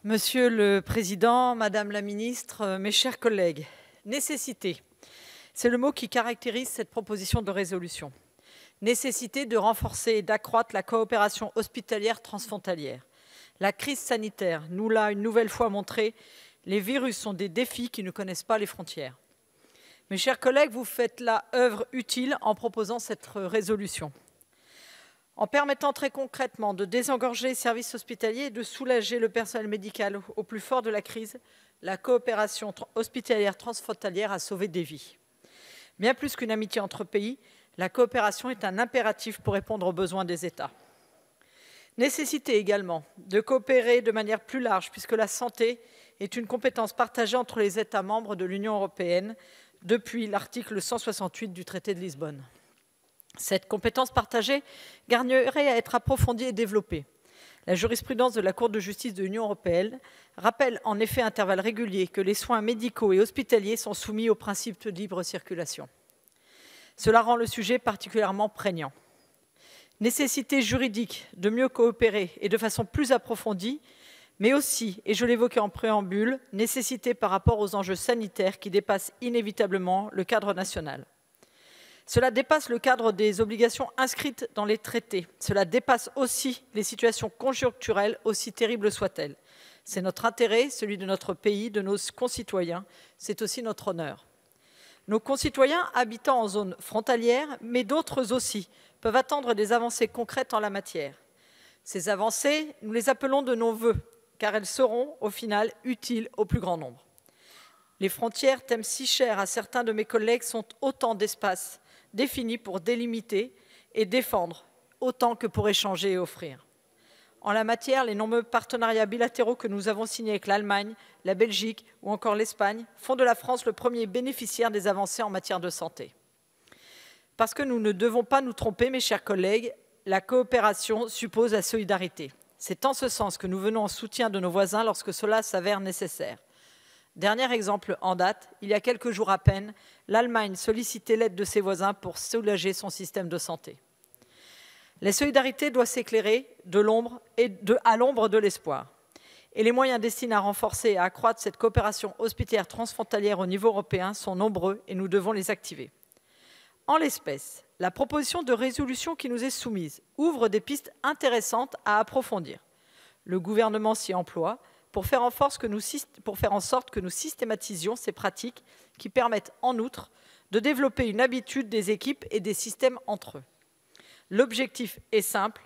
Monsieur le Président, Madame la Ministre, mes chers collègues, nécessité, c'est le mot qui caractérise cette proposition de résolution. Nécessité de renforcer et d'accroître la coopération hospitalière transfrontalière. La crise sanitaire nous l'a une nouvelle fois montré, les virus sont des défis qui ne connaissent pas les frontières. Mes chers collègues, vous faites là œuvre utile en proposant cette résolution. En permettant très concrètement de désengorger les services hospitaliers et de soulager le personnel médical au plus fort de la crise, la coopération hospitalière transfrontalière a sauvé des vies. Bien plus qu'une amitié entre pays, la coopération est un impératif pour répondre aux besoins des États. Nécessité également de coopérer de manière plus large, puisque la santé est une compétence partagée entre les États membres de l'Union européenne depuis l'article 168 du traité de Lisbonne. Cette compétence partagée gagnerait à être approfondie et développée. La jurisprudence de la Cour de justice de l'Union européenne rappelle en effet à intervalles réguliers que les soins médicaux et hospitaliers sont soumis au principe de libre circulation. Cela rend le sujet particulièrement prégnant. Nécessité juridique de mieux coopérer et de façon plus approfondie, mais aussi, et je l'évoquais en préambule, nécessité par rapport aux enjeux sanitaires qui dépassent inévitablement le cadre national. Cela dépasse le cadre des obligations inscrites dans les traités. Cela dépasse aussi les situations conjoncturelles, aussi terribles soient-elles. C'est notre intérêt, celui de notre pays, de nos concitoyens. C'est aussi notre honneur. Nos concitoyens habitant en zone frontalière, mais d'autres aussi, peuvent attendre des avancées concrètes en la matière. Ces avancées, nous les appelons de nos vœux, car elles seront, au final, utiles au plus grand nombre. Les frontières, thème si cher à certains de mes collègues, sont autant d'espaces définis pour délimiter et défendre, autant que pour échanger et offrir. En la matière, les nombreux partenariats bilatéraux que nous avons signés avec l'Allemagne, la Belgique ou encore l'Espagne font de la France le premier bénéficiaire des avancées en matière de santé. Parce que nous ne devons pas nous tromper, mes chers collègues, la coopération suppose la solidarité. C'est en ce sens que nous venons en soutien de nos voisins lorsque cela s'avère nécessaire. Dernier exemple en date, il y a quelques jours à peine, l'Allemagne sollicitait l'aide de ses voisins pour soulager son système de santé. La solidarité doit s'éclairer à l'ombre de l'espoir. Et les moyens destinés à renforcer et à accroître cette coopération hospitalière transfrontalière au niveau européen sont nombreux et nous devons les activer. En l'espèce, la proposition de résolution qui nous est soumise ouvre des pistes intéressantes à approfondir. Le gouvernement s'y emploie pour faire en sorte que nous systématisions ces pratiques qui permettent en outre de développer une habitude des équipes et des systèmes entre eux. L'objectif est simple,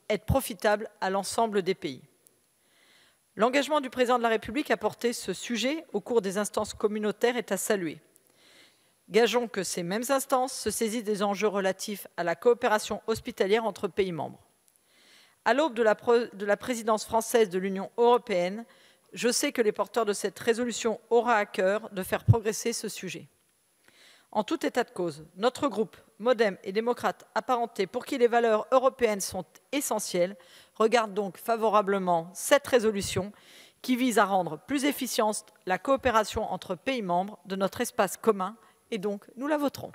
être profitable à l'ensemble des pays. L'engagement du président de la République à porter ce sujet au cours des instances communautaires est à saluer. Gageons que ces mêmes instances se saisissent des enjeux relatifs à la coopération hospitalière entre pays membres. À l'aube de la présidence française de l'Union européenne, je sais que les porteurs de cette résolution auront à cœur de faire progresser ce sujet. En tout état de cause, notre groupe, Modem et démocrates apparentés, pour qui les valeurs européennes sont essentielles, regarde donc favorablement cette résolution qui vise à rendre plus efficiente la coopération entre pays membres de notre espace commun, et donc nous la voterons.